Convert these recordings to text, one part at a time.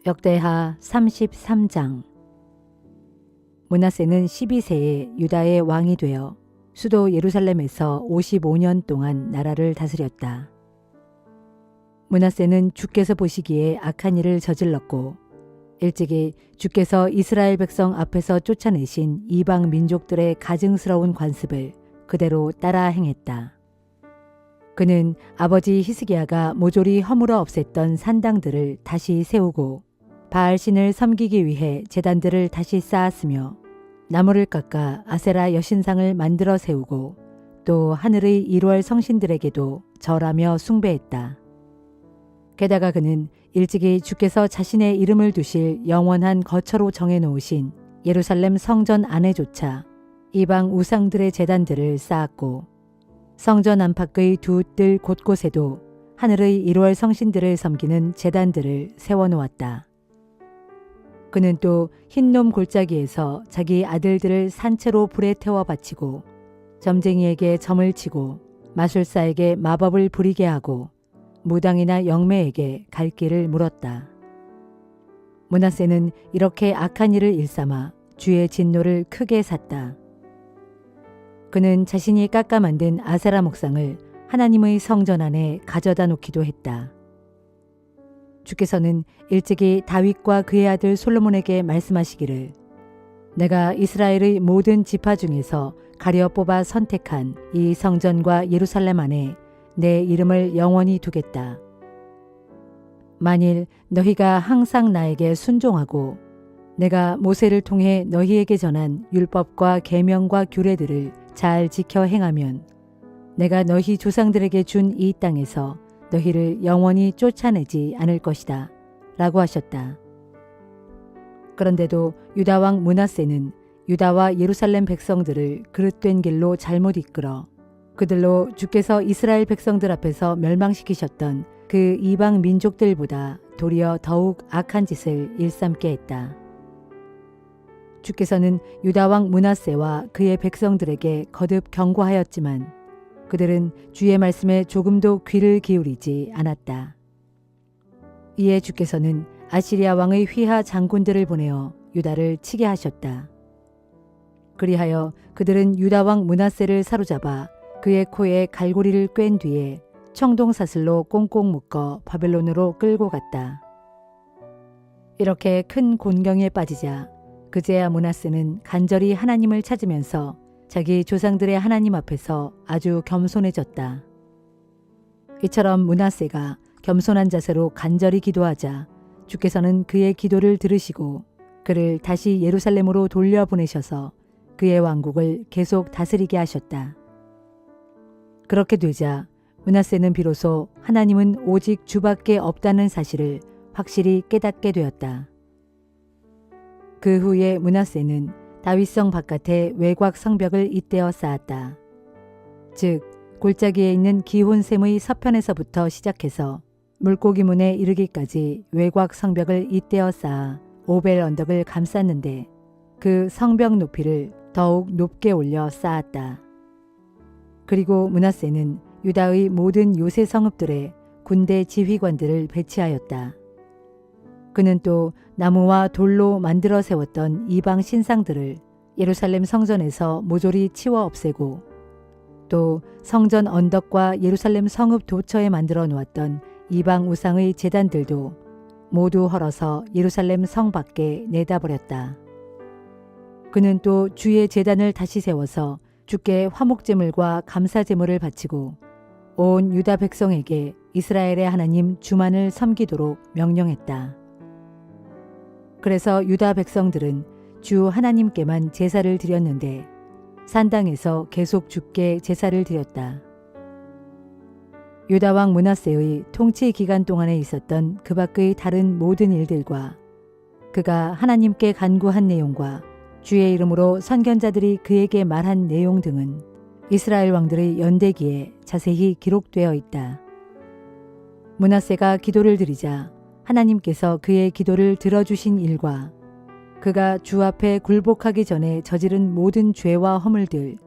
역대하 33장. 므낫세는 12세에 유다의 왕이 되어 수도 예루살렘에서 55년 동안 나라를 다스렸다. 므낫세는 주께서 보시기에 악한 일을 저질렀고 일찍이 주께서 이스라엘 백성 앞에서 쫓아내신 이방 민족들의 가증스러운 관습을 그대로 따라 행했다. 그는 아버지 히스기야가 모조리 허물어 없앴던 산당들을 다시 세우고 바알신을 섬기기 위해 제단들을 다시 쌓았으며 나무를 깎아 아세라 여신상을 만들어 세우고 또 하늘의 1월 성신들에게도 절하며 숭배했다. 게다가 그는 일찍이 주께서 자신의 이름을 두실 영원한 거처로 정해놓으신 예루살렘 성전 안에조차 이방 우상들의 제단들을 쌓았고 성전 안팎의 두 뜰 곳곳에도 하늘의 1월 성신들을 섬기는 제단들을 세워놓았다. 그는 또 흰놈 골짜기에서 자기 아들들을 산채로 불에 태워 바치고 점쟁이에게 점을 치고 마술사에게 마법을 부리게 하고 무당이나 영매에게 갈 길을 물었다. 므낫세는 이렇게 악한 일을 일삼아 주의 진노를 크게 샀다. 그는 자신이 깎아 만든 아세라 목상을 하나님의 성전 안에 가져다 놓기도 했다. 주께서는 일찍이 다윗과 그의 아들 솔로몬에게 말씀하시기를 내가 이스라엘의 모든 지파 중에서 가려 뽑아 선택한 이 성전과 예루살렘 안에 내 이름을 영원히 두겠다. 만일 너희가 항상 나에게 순종하고 내가 모세를 통해 너희에게 전한 율법과 계명과 규례들을 잘 지켜 행하면 내가 너희 조상들에게 준 이 땅에서 너희를 영원히 쫓아내지 않을 것이다. 라고 하셨다. 그런데도 유다왕 므낫세는 유다와 예루살렘 백성들을 그릇된 길로 잘못 이끌어 그들로 주께서 이스라엘 백성들 앞에서 멸망시키셨던 그 이방 민족들보다 도리어 더욱 악한 짓을 일삼게 했다. 주께서는 유다왕 므낫세와 그의 백성들에게 거듭 경고하였지만 그들은 주의 말씀에 조금도 귀를 기울이지 않았다. 이에 주께서는 아시리아 왕의 휘하 장군들을 보내어 유다를 치게 하셨다. 그리하여 그들은 유다 왕 므낫세를 사로잡아 그의 코에 갈고리를 꿰은 뒤에 청동사슬로 꽁꽁 묶어 바벨론으로 끌고 갔다. 이렇게 큰 곤경에 빠지자 그제야 므낫세는 간절히 하나님을 찾으면서 자기 조상들의 하나님 앞에서 아주 겸손해졌다. 이처럼 므낫세가 겸손한 자세로 간절히 기도하자 주께서는 그의 기도를 들으시고 그를 다시 예루살렘으로 돌려보내셔서 그의 왕국을 계속 다스리게 하셨다. 그렇게 되자 므낫세는 비로소 하나님은 오직 주밖에 없다는 사실을 확실히 깨닫게 되었다. 그 후에 므낫세는 다윗성 바깥에 외곽 성벽을 잇대어 쌓았다. 즉 골짜기에 있는 기혼샘의 서편에서부터 시작해서 물고기 문에 이르기까지 외곽 성벽을 잇대어 쌓아 오벨 언덕을 감쌌는데 그 성벽 높이를 더욱 높게 올려 쌓았다. 그리고 므낫세는 유다의 모든 요새 성읍들에 군대 지휘관들을 배치하였다. 그는 또 나무와 돌로 만들어 세웠던 이방 신상들을 예루살렘 성전에서 모조리 치워 없애고 또 성전 언덕과 예루살렘 성읍 도처에 만들어 놓았던 이방 우상의 제단들도 모두 헐어서 예루살렘 성 밖에 내다버렸다. 그는 또 주의 제단을 다시 세워서 주께 화목제물과 감사제물을 바치고 온 유다 백성에게 이스라엘의 하나님 주만을 섬기도록 명령했다. 그래서 유다 백성들은 주 하나님께만 제사를 드렸는데 산당에서 계속 주께 제사를 드렸다. 유다 왕 므낫세의 통치 기간 동안에 있었던 그 밖의 다른 모든 일들과 그가 하나님께 간구한 내용과 주의 이름으로 선견자들이 그에게 말한 내용 등은 이스라엘 왕들의 연대기에 자세히 기록되어 있다. 므낫세가 기도를 드리자 하나님께서 그의 기도를 들어주신 일과 그가 주 앞에 굴복하기 전에 저지른 모든 죄와 허물들,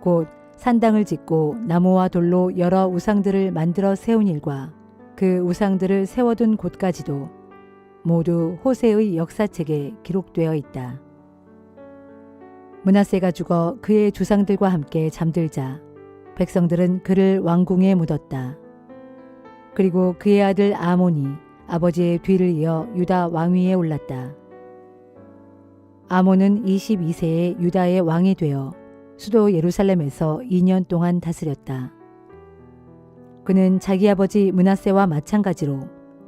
곧 산당을 짓고 나무와 돌로 여러 우상들을 만들어 세운 일과 그 우상들을 세워둔 곳까지도 모두 호세의 역사책에 기록되어 있다. 므낫세가 죽어 그의 주상들과 함께 잠들자 백성들은 그를 왕궁에 묻었다. 그리고 그의 아들 아몬이 아버지의 뒤를 이어 유다 왕위에 올랐다. 아몬은 22세에 유다의 왕이 되어 수도 예루살렘에서 2년 동안 다스렸다. 그는 자기 아버지 므낫세와 마찬가지로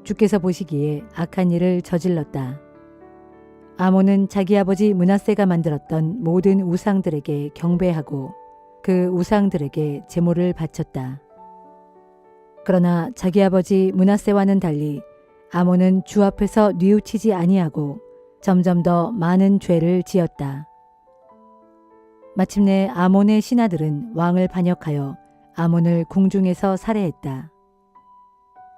주께서 보시기에 악한 일을 저질렀다. 아몬은 자기 아버지 므낫세가 만들었던 모든 우상들에게 경배하고 그 우상들에게 제물을 바쳤다. 그러나 자기 아버지 므낫세와는 달리 아몬은 주 앞에서 뉘우치지 아니하고 점점 더 많은 죄를 지었다. 마침내 아몬의 신하들은 왕을 반역하여 아몬을 궁중에서 살해했다.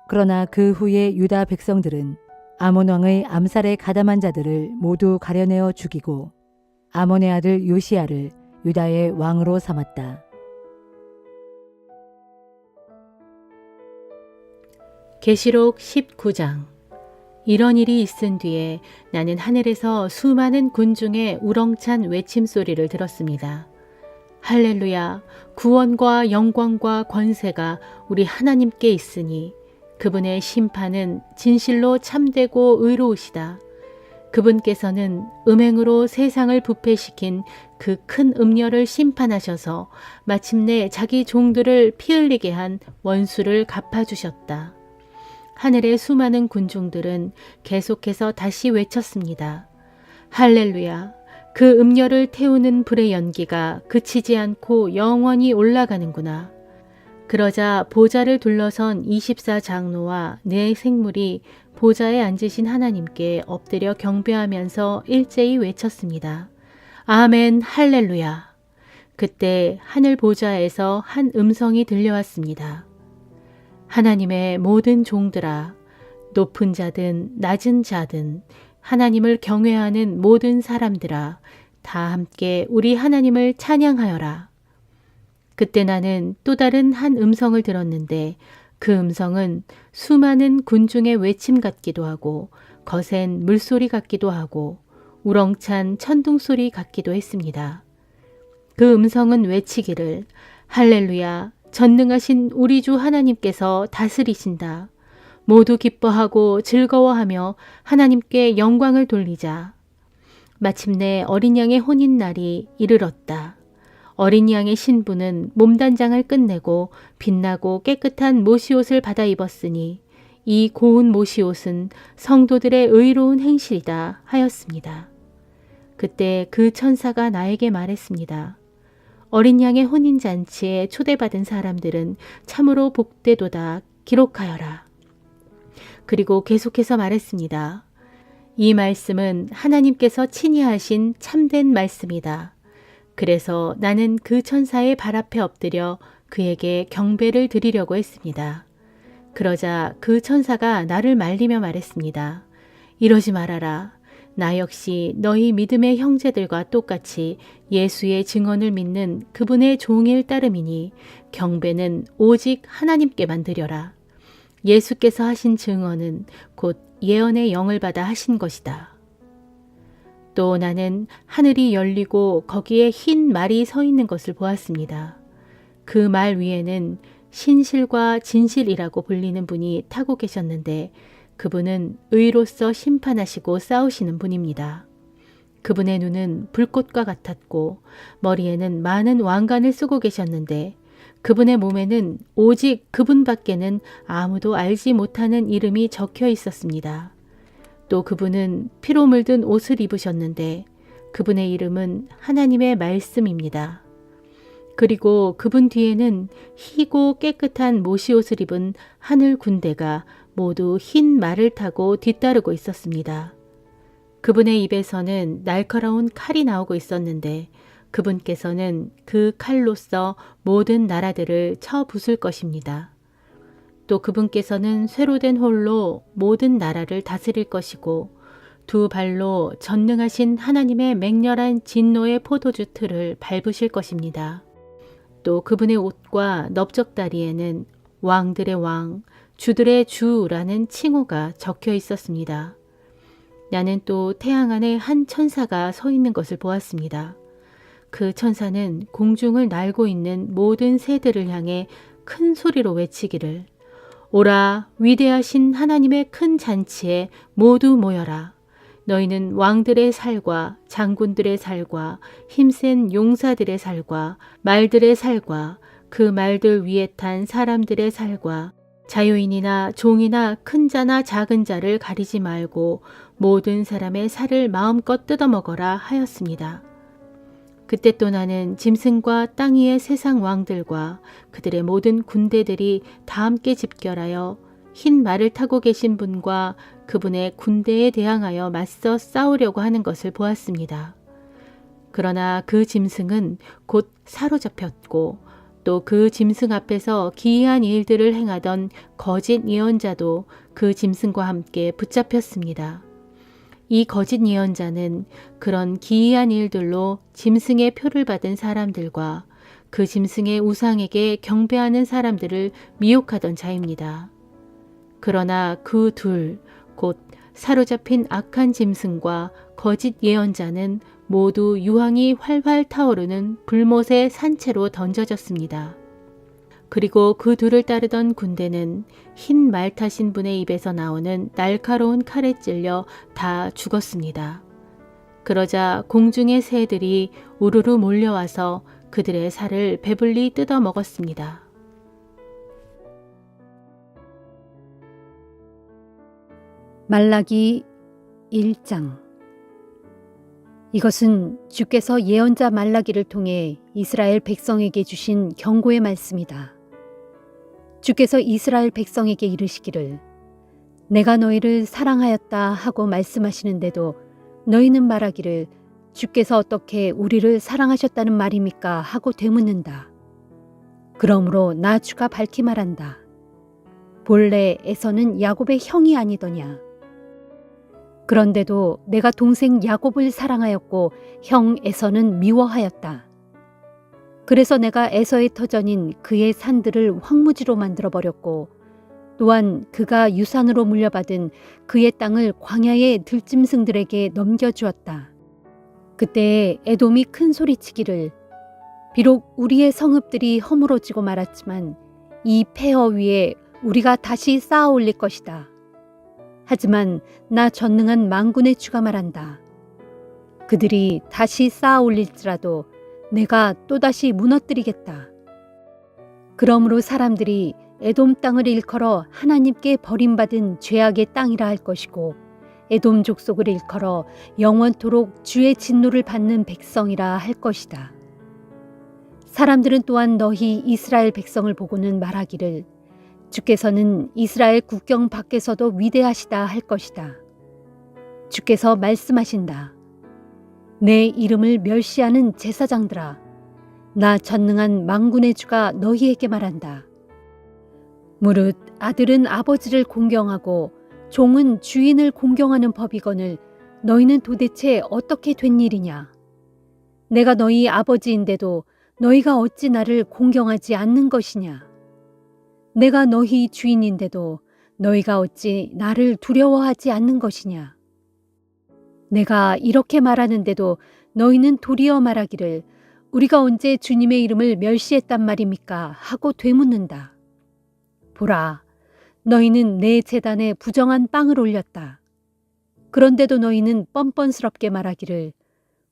그러나 그 후에 유다 백성들은 아몬 왕의 암살에 가담한 자들을 모두 가려내어 죽이고 아몬의 아들 요시야를 유다의 왕으로 삼았다. 계시록 19장. 이런 일이 있은 뒤에 나는 하늘에서 수많은 군중의 우렁찬 외침 소리를 들었습니다. 할렐루야! 구원과 영광과 권세가 우리 하나님께 있으니 그분의 심판은 진실로 참되고 의로우시다. 그분께서는 음행으로 세상을 부패시킨 그 큰 음녀를 심판하셔서 마침내 자기 종들을 피 흘리게 한 원수를 갚아주셨다. 하늘의 수많은 군중들은 계속해서 다시 외쳤습니다. 할렐루야! 그 음녀를 태우는 불의 연기가 그치지 않고 영원히 올라가는구나. 그러자 보좌를 둘러선 24장로와 네 생물이 보좌에 앉으신 하나님께 엎드려 경배하면서 일제히 외쳤습니다. 아멘, 할렐루야. 그때 하늘 보좌에서 한 음성이 들려왔습니다. 하나님의 모든 종들아, 높은 자든 낮은 자든 하나님을 경외하는 모든 사람들아, 다 함께 우리 하나님을 찬양하여라. 그때 나는 또 다른 한 음성을 들었는데 그 음성은 수많은 군중의 외침 같기도 하고 거센 물소리 같기도 하고 우렁찬 천둥소리 같기도 했습니다. 그 음성은 외치기를 할렐루야, 전능하신 우리 주 하나님께서 다스리신다. 모두 기뻐하고 즐거워하며 하나님께 영광을 돌리자. 마침내 어린 양의 혼인날이 이르렀다. 어린 양의 신부는 몸단장을 끝내고 빛나고 깨끗한 모시옷을 받아 입었으니 이 고운 모시옷은 성도들의 의로운 행실이다 하였습니다. 그때 그 천사가 나에게 말했습니다. 어린 양의 혼인잔치에 초대받은 사람들은 참으로 복되도다 기록하여라. 그리고 계속해서 말했습니다. 이 말씀은 하나님께서 친히 하신 참된 말씀이다. 그래서 나는 그 천사의 발 앞에 엎드려 그에게 경배를 드리려고 했습니다. 그러자 그 천사가 나를 말리며 말했습니다. 이러지 말아라. 나 역시 너희 믿음의 형제들과 똑같이 예수의 증언을 믿는 그분의 종일 따름이니 경배는 오직 하나님께만 드려라. 예수께서 하신 증언은 곧 예언의 영을 받아 하신 것이다. 또 나는 하늘이 열리고 거기에 흰 말이 서 있는 것을 보았습니다. 그 말 위에는 신실과 진실이라고 불리는 분이 타고 계셨는데 그분은 의로서 심판하시고 싸우시는 분입니다. 그분의 눈은 불꽃과 같았고 머리에는 많은 왕관을 쓰고 계셨는데 그분의 몸에는 오직 그분밖에는 아무도 알지 못하는 이름이 적혀 있었습니다. 또 그분은 피로 물든 옷을 입으셨는데 그분의 이름은 하나님의 말씀입니다. 그리고 그분 뒤에는 희고 깨끗한 모시옷을 입은 하늘 군대가 모두 흰 말을 타고 뒤따르고 있었습니다. 그분의 입에서는 날카로운 칼이 나오고 있었는데 그분께서는 그 칼로써 모든 나라들을 쳐 부술 것입니다. 또 그분께서는 쇠로 된 홀로 모든 나라를 다스릴 것이고 두 발로 전능하신 하나님의 맹렬한 진노의 포도주 틀을 밟으실 것입니다. 또 그분의 옷과 넓적다리에는 왕들의 왕, 주들의 주라는 칭호가 적혀 있었습니다. 나는 또 태양 안에 한 천사가 서 있는 것을 보았습니다. 그 천사는 공중을 날고 있는 모든 새들을 향해 큰 소리로 외치기를, 오라, 위대하신 하나님의 큰 잔치에 모두 모여라. 너희는 왕들의 살과 장군들의 살과 힘센 용사들의 살과 말들의 살과 그 말들 위에 탄 사람들의 살과 자유인이나 종이나 큰 자나 작은 자를 가리지 말고 모든 사람의 살을 마음껏 뜯어먹어라 하였습니다. 그때 또 나는 짐승과 땅 위의 세상 왕들과 그들의 모든 군대들이 다 함께 집결하여 흰 말을 타고 계신 분과 그분의 군대에 대항하여 맞서 싸우려고 하는 것을 보았습니다. 그러나 그 짐승은 곧 사로잡혔고 또 그 짐승 앞에서 기이한 일들을 행하던 거짓 예언자도 그 짐승과 함께 붙잡혔습니다. 이 거짓 예언자는 그런 기이한 일들로 짐승의 표를 받은 사람들과 그 짐승의 우상에게 경배하는 사람들을 미혹하던 자입니다. 그러나 그 둘, 곧 사로잡힌 악한 짐승과 거짓 예언자는 모두 유황이 활활 타오르는 불못의 산채로 던져졌습니다. 그리고 그 둘을 따르던 군대는 흰 말 타신 분의 입에서 나오는 날카로운 칼에 찔려 다 죽었습니다. 그러자 공중의 새들이 우르르 몰려와서 그들의 살을 배불리 뜯어 먹었습니다. 말라기 1장. 이것은 주께서 예언자 말라기를 통해 이스라엘 백성에게 주신 경고의 말씀이다. 주께서 이스라엘 백성에게 이르시기를, 내가 너희를 사랑하였다 하고 말씀하시는데도 너희는 말하기를 주께서 어떻게 우리를 사랑하셨다는 말입니까 하고 되묻는다. 그러므로 나 주가 밝히 말한다. 본래 에서는 야곱의 형이 아니더냐. 그런데도 내가 동생 야곱을 사랑하였고 형 에서는 미워하였다. 그래서 내가 에서의 터전인 그의 산들을 황무지로 만들어버렸고 또한 그가 유산으로 물려받은 그의 땅을 광야의 들짐승들에게 넘겨주었다. 그때 에돔이 큰 소리치기를, 비록 우리의 성읍들이 허물어지고 말았지만 이 폐허 위에 우리가 다시 쌓아 올릴 것이다. 하지만 나 전능한 만군의 주가 말한다. 그들이 다시 쌓아 올릴지라도 내가 또다시 무너뜨리겠다. 그러므로 사람들이 에돔 땅을 일컬어 하나님께 버림받은 죄악의 땅이라 할 것이고 에돔 족속을 일컬어 영원토록 주의 진노를 받는 백성이라 할 것이다. 사람들은 또한 너희 이스라엘 백성을 보고는 말하기를, 주께서는 이스라엘 국경 밖에서도 위대하시다 할 것이다. 주께서 말씀하신다. 내 이름을 멸시하는 제사장들아, 나 전능한 만군의 주가 너희에게 말한다. 무릇 아들은 아버지를 공경하고 종은 주인을 공경하는 법이거늘 너희는 도대체 어떻게 된 일이냐? 내가 너희 아버지인데도 너희가 어찌 나를 공경하지 않는 것이냐? 내가 너희 주인인데도 너희가 어찌 나를 두려워하지 않는 것이냐? 내가 이렇게 말하는데도 너희는 도리어 말하기를, 우리가 언제 주님의 이름을 멸시했단 말입니까? 하고 되묻는다. 보라, 너희는 내 제단에 부정한 빵을 올렸다. 그런데도 너희는 뻔뻔스럽게 말하기를,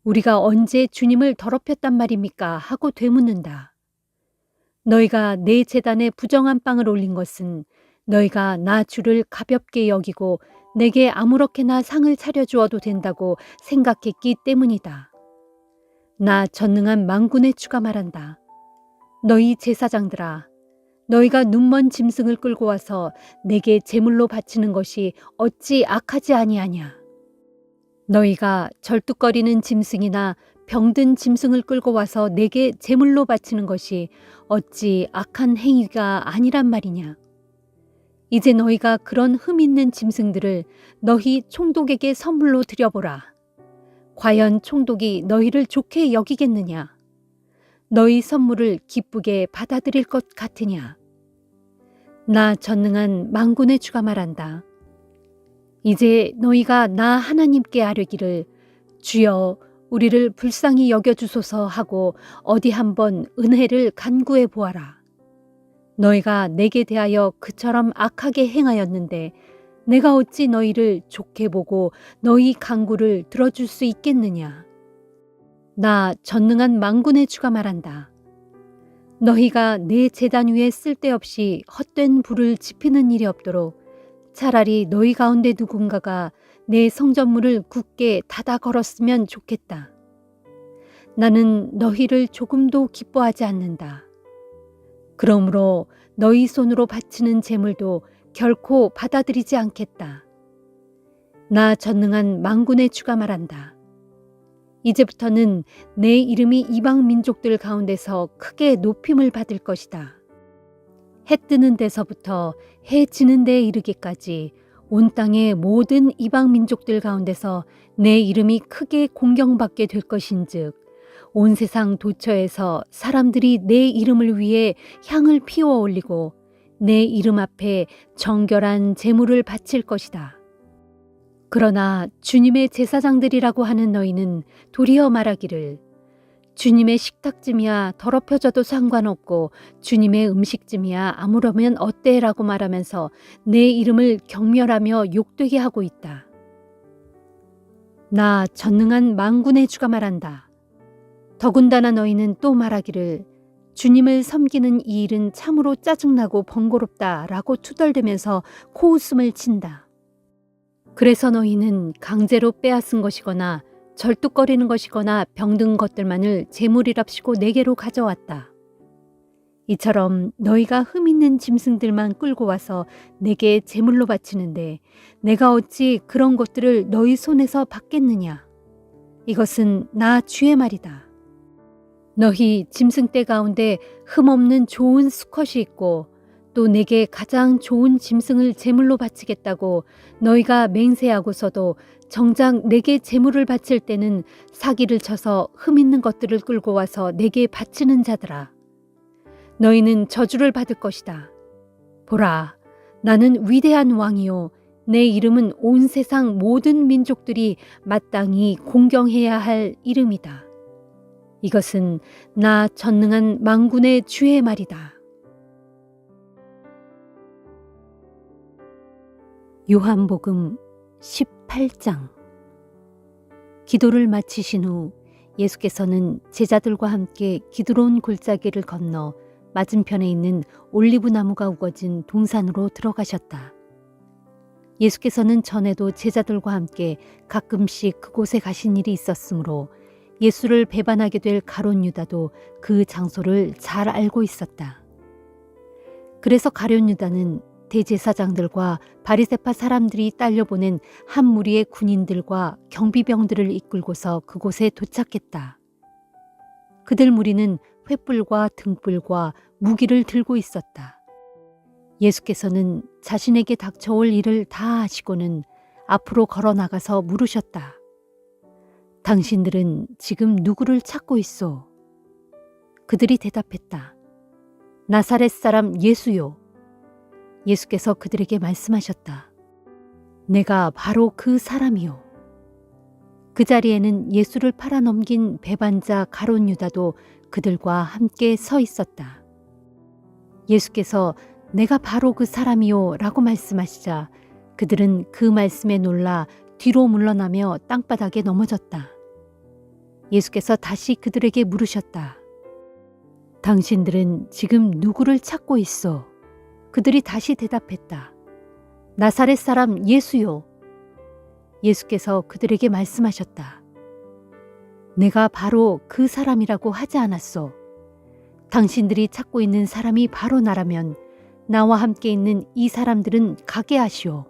우리가 언제 주님을 더럽혔단 말입니까? 하고 되묻는다. 너희가 내 제단에 부정한 빵을 올린 것은 너희가 나 주를 가볍게 여기고 내게 아무렇게나 상을 차려주어도 된다고 생각했기 때문이다. 나 전능한 만군의 주가 말한다. 너희 제사장들아, 너희가 눈먼 짐승을 끌고 와서 내게 제물로 바치는 것이 어찌 악하지 아니하냐. 너희가 절뚝거리는 짐승이나 병든 짐승을 끌고 와서 내게 제물로 바치는 것이 어찌 악한 행위가 아니란 말이냐. 이제 너희가 그런 흠 있는 짐승들을 너희 총독에게 선물로 드려보라. 과연 총독이 너희를 좋게 여기겠느냐? 너희 선물을 기쁘게 받아들일 것 같으냐? 나 전능한 만군의 주가 말한다. 이제 너희가 나 하나님께 아뢰기를 주여 우리를 불쌍히 여겨주소서 하고 어디 한번 은혜를 간구해 보아라. 너희가 내게 대하여 그처럼 악하게 행하였는데 내가 어찌 너희를 좋게 보고 너희 간구를 들어줄 수 있겠느냐. 나 전능한 만군의 주가 말한다. 너희가 내 제단 위에 쓸데없이 헛된 불을 지피는 일이 없도록 차라리 너희 가운데 누군가가 내 성전문을 굳게 닫아 걸었으면 좋겠다. 나는 너희를 조금도 기뻐하지 않는다. 그러므로 너희 손으로 바치는 제물도 결코 받아들이지 않겠다. 나 전능한 만군의 주가 말한다. 이제부터는 내 이름이 이방 민족들 가운데서 크게 높임을 받을 것이다. 해 뜨는 데서부터 해 지는 데에 이르기까지 온 땅의 모든 이방 민족들 가운데서 내 이름이 크게 공경받게 될 것인즉 온 세상 도처에서 사람들이 내 이름을 위해 향을 피워 올리고 내 이름 앞에 정결한 제물을 바칠 것이다. 그러나 주님의 제사장들이라고 하는 너희는 도리어 말하기를 주님의 식탁쯤이야 더럽혀져도 상관없고 주님의 음식쯤이야 아무러면 어때라고 말하면서 내 이름을 경멸하며 욕되게 하고 있다. 나 전능한 만군의 주가 말한다. 더군다나 너희는 또 말하기를 주님을 섬기는 이 일은 참으로 짜증나고 번거롭다라고 투덜대면서 코웃음을 친다. 그래서 너희는 강제로 빼앗은 것이거나 절뚝거리는 것이거나 병든 것들만을 제물이랍시고 내게로 가져왔다. 이처럼 너희가 흠 있는 짐승들만 끌고 와서 내게 제물로 바치는데 내가 어찌 그런 것들을 너희 손에서 받겠느냐. 이것은 나 주의 말이다. 너희 짐승떼 가운데 흠없는 좋은 수컷이 있고 또 내게 가장 좋은 짐승을 제물로 바치겠다고 너희가 맹세하고서도 정작 내게 제물을 바칠 때는 사기를 쳐서 흠 있는 것들을 끌고 와서 내게 바치는 자들아. 너희는 저주를 받을 것이다. 보라, 나는 위대한 왕이요. 내 이름은 온 세상 모든 민족들이 마땅히 공경해야 할 이름이다. 이것은 나 전능한 만군의 주의 말이다. 요한복음 18장. 기도를 마치신 후 예수께서는 제자들과 함께 기드론 골짜기를 건너 맞은편에 있는 올리브 나무가 우거진 동산으로 들어가셨다. 예수께서는 전에도 제자들과 함께 가끔씩 그곳에 가신 일이 있었으므로 예수를 배반하게 될 가룟 유다도 그 장소를 잘 알고 있었다. 그래서 가룟 유다는 대제사장들과 바리새파 사람들이 딸려보낸 한 무리의 군인들과 경비병들을 이끌고서 그곳에 도착했다. 그들 무리는 횃불과 등불과 무기를 들고 있었다. 예수께서는 자신에게 닥쳐올 일을 다 아시고는 앞으로 걸어 나가서 물으셨다. 당신들은 지금 누구를 찾고 있소? 그들이 대답했다. 나사렛 사람 예수요. 예수께서 그들에게 말씀하셨다. 내가 바로 그 사람이요. 그 자리에는 예수를 팔아넘긴 배반자 가룟 유다도 그들과 함께 서 있었다. 예수께서 내가 바로 그 사람이요 라고 말씀하시자 그들은 그 말씀에 놀라 뒤로 물러나며 땅바닥에 넘어졌다. 예수께서 다시 그들에게 물으셨다. 당신들은 지금 누구를 찾고 있어? 그들이 다시 대답했다. 나사렛 사람 예수요. 예수께서 그들에게 말씀하셨다. 내가 바로 그 사람이라고 하지 않았소. 당신들이 찾고 있는 사람이 바로 나라면 나와 함께 있는 이 사람들은 가게 하시오.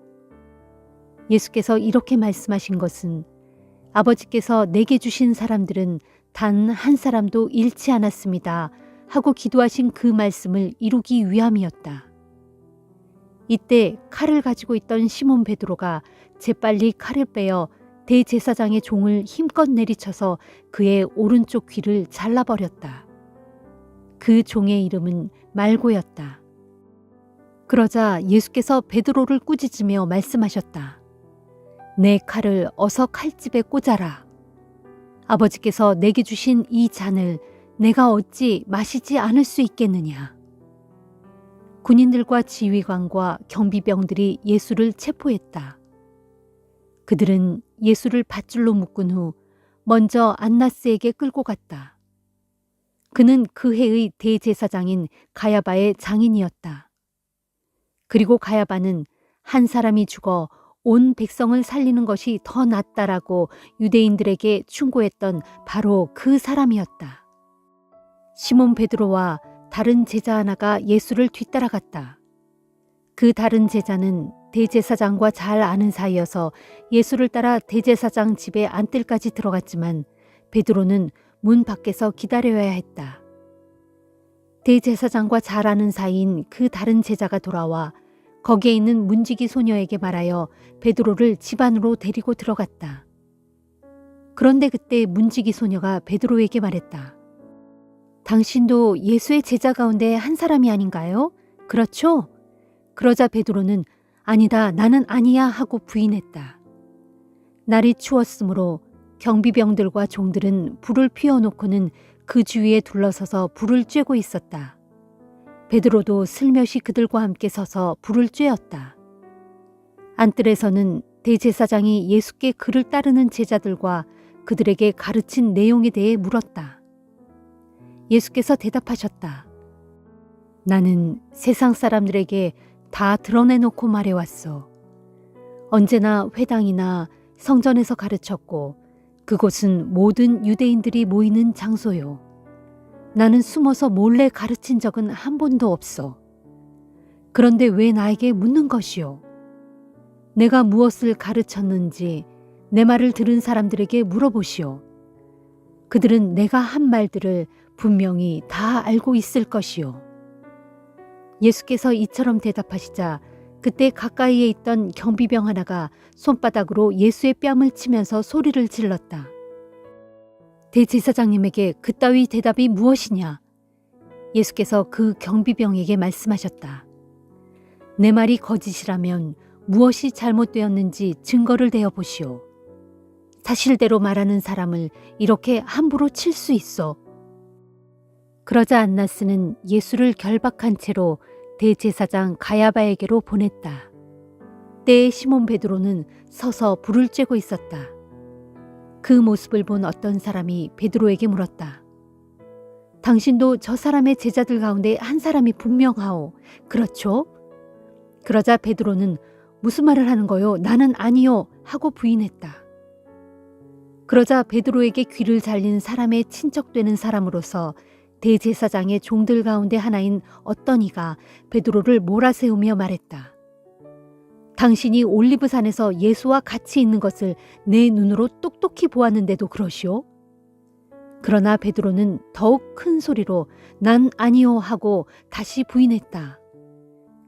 예수께서 이렇게 말씀하신 것은 아버지께서 내게 주신 사람들은 단 한 사람도 잃지 않았습니다 하고 기도하신 그 말씀을 이루기 위함이었다. 이때 칼을 가지고 있던 시몬 베드로가 재빨리 칼을 빼어 대제사장의 종을 힘껏 내리쳐서 그의 오른쪽 귀를 잘라버렸다. 그 종의 이름은 말고였다. 그러자 예수께서 베드로를 꾸짖으며 말씀하셨다. 내 칼을 어서 칼집에 꽂아라. 아버지께서 내게 주신 이 잔을 내가 어찌 마시지 않을 수 있겠느냐. 군인들과 지휘관과 경비병들이 예수를 체포했다. 그들은 예수를 밧줄로 묶은 후 먼저 안나스에게 끌고 갔다. 그는 그 해의 대제사장인 가야바의 장인이었다. 그리고 가야바는 한 사람이 죽어 온 백성을 살리는 것이 더 낫다라고 유대인들에게 충고했던 바로 그 사람이었다. 시몬 베드로와 다른 제자 하나가 예수를 뒤따라갔다. 그 다른 제자는 대제사장과 잘 아는 사이여서 예수를 따라 대제사장 집에 안뜰까지 들어갔지만 베드로는 문 밖에서 기다려야 했다. 대제사장과 잘 아는 사이인 그 다른 제자가 돌아와 거기에 있는 문지기 소녀에게 말하여 베드로를 집 안으로 데리고 들어갔다. 그런데 그때 문지기 소녀가 베드로에게 말했다. 당신도 예수의 제자 가운데 한 사람이 아닌가요? 그렇죠? 그러자 베드로는 아니다, 나는 아니야 하고 부인했다. 날이 추웠으므로 경비병들과 종들은 불을 피워놓고는 그 주위에 둘러서서 불을 쬐고 있었다. 베드로도 슬며시 그들과 함께 서서 불을 쬐었다. 안뜰에서는 대제사장이 예수께 그를 따르는 제자들과 그들에게 가르친 내용에 대해 물었다. 예수께서 대답하셨다. 나는 세상 사람들에게 다 드러내놓고 말해왔어. 언제나 회당이나 성전에서 가르쳤고 그곳은 모든 유대인들이 모이는 장소요. 나는 숨어서 몰래 가르친 적은 한 번도 없어. 그런데 왜 나에게 묻는 것이요? 내가 무엇을 가르쳤는지 내 말을 들은 사람들에게 물어보시오. 그들은 내가 한 말들을 분명히 다 알고 있을 것이요. 예수께서 이처럼 대답하시자 그때 가까이에 있던 경비병 하나가 손바닥으로 예수의 뺨을 치면서 소리를 질렀다. 대제사장님에게 그따위 대답이 무엇이냐? 예수께서 그 경비병에게 말씀하셨다. 내 말이 거짓이라면 무엇이 잘못되었는지 증거를 대어 보시오. 사실대로 말하는 사람을 이렇게 함부로 칠 수 있어. 그러자 안나스는 예수를 결박한 채로 대제사장 가야바에게로 보냈다. 때에 시몬 베드로는 서서 불을 쬐고 있었다. 그 모습을 본 어떤 사람이 베드로에게 물었다. 당신도 저 사람의 제자들 가운데 한 사람이 분명하오. 그렇죠? 그러자 베드로는 무슨 말을 하는 거요? 나는 아니요 하고 부인했다. 그러자 베드로에게 귀를 잘린 사람의 친척되는 사람으로서 대제사장의 종들 가운데 하나인 어떤 이가 베드로를 몰아세우며 말했다. 당신이 올리브산에서 예수와 같이 있는 것을 내 눈으로 똑똑히 보았는데도 그러시오? 그러나 베드로는 더욱 큰 소리로 난 아니요 하고 다시 부인했다.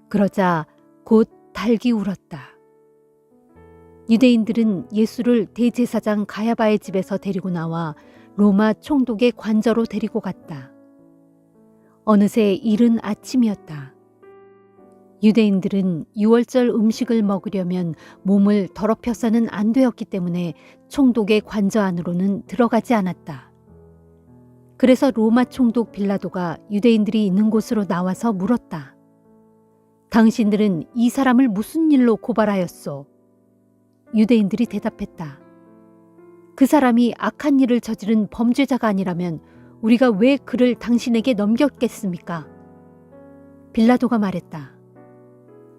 그러자 곧 달기 울었다. 유대인들은 예수를 대제사장 가야바의 집에서 데리고 나와 로마 총독의 관저로 데리고 갔다. 어느새 이른 아침이었다. 유대인들은 유월절 음식을 먹으려면 몸을 더럽혀서는 안 되었기 때문에 총독의 관저 안으로는 들어가지 않았다. 그래서 로마 총독 빌라도가 유대인들이 있는 곳으로 나와서 물었다. 당신들은 이 사람을 무슨 일로 고발하였소? 유대인들이 대답했다. 그 사람이 악한 일을 저지른 범죄자가 아니라면 우리가 왜 그를 당신에게 넘겼겠습니까? 빌라도가 말했다.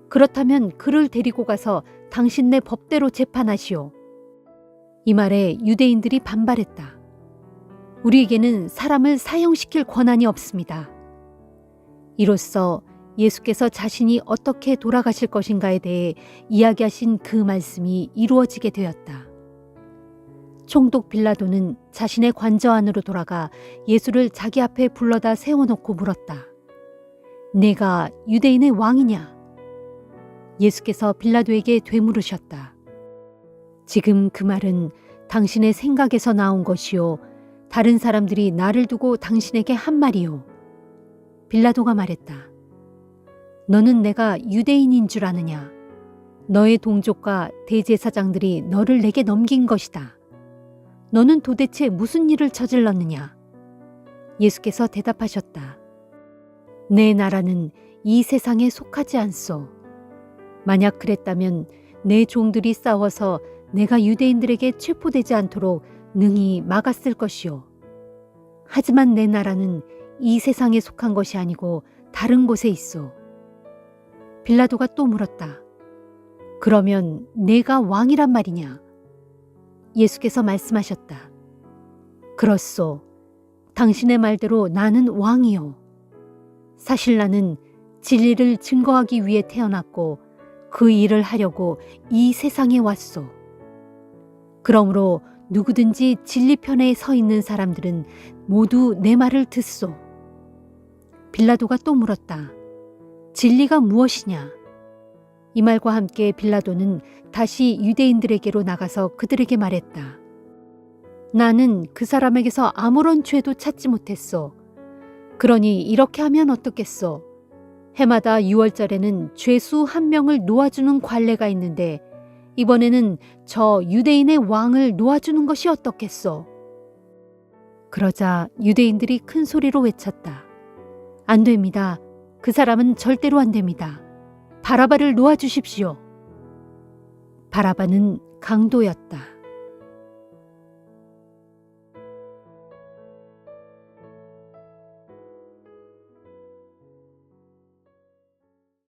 그렇다면 그를 데리고 가서 당신네 법대로 재판하시오. 이 말에 유대인들이 반발했다. 우리에게는 사람을 사형시킬 권한이 없습니다. 이로써 예수께서 자신이 어떻게 돌아가실 것인가에 대해 이야기하신 그 말씀이 이루어지게 되었다. 총독 빌라도는 자신의 관저 안으로 돌아가 예수를 자기 앞에 불러다 세워놓고 물었다. 내가 유대인의 왕이냐? 예수께서 빌라도에게 되물으셨다. 지금 그 말은 당신의 생각에서 나온 것이요. 다른 사람들이 나를 두고 당신에게 한 말이요. 빌라도가 말했다. 너는 내가 유대인인 줄 아느냐? 너의 동족과 대제사장들이 너를 내게 넘긴 것이다. 너는 도대체 무슨 일을 저질렀느냐? 예수께서 대답하셨다. 내 나라는 이 세상에 속하지 않소. 만약 그랬다면 내 종들이 싸워서 내가 유대인들에게 체포되지 않도록 능히 막았을 것이요. 하지만 내 나라는 이 세상에 속한 것이 아니고 다른 곳에 있소. 빌라도가 또 물었다. 그러면 내가 왕이란 말이냐? 예수께서 말씀하셨다. 그렇소. 당신의 말대로 나는 왕이요. 사실 나는 진리를 증거하기 위해 태어났고 그 일을 하려고 이 세상에 왔소. 그러므로 누구든지 진리 편에 서 있는 사람들은 모두 내 말을 듣소. 빌라도가 또 물었다. 진리가 무엇이냐? 이 말과 함께 빌라도는 다시 유대인들에게로 나가서 그들에게 말했다. 나는 그 사람에게서 아무런 죄도 찾지 못했소. 그러니 이렇게 하면 어떻겠소? 해마다 6월절에는 죄수 한 명을 놓아주는 관례가 있는데 이번에는 저 유대인의 왕을 놓아주는 것이 어떻겠소? 그러자 유대인들이 큰 소리로 외쳤다. 안 됩니다. 그 사람은 절대로 안 됩니다. 바라바를 놓아주십시오. 바라바는 강도였다.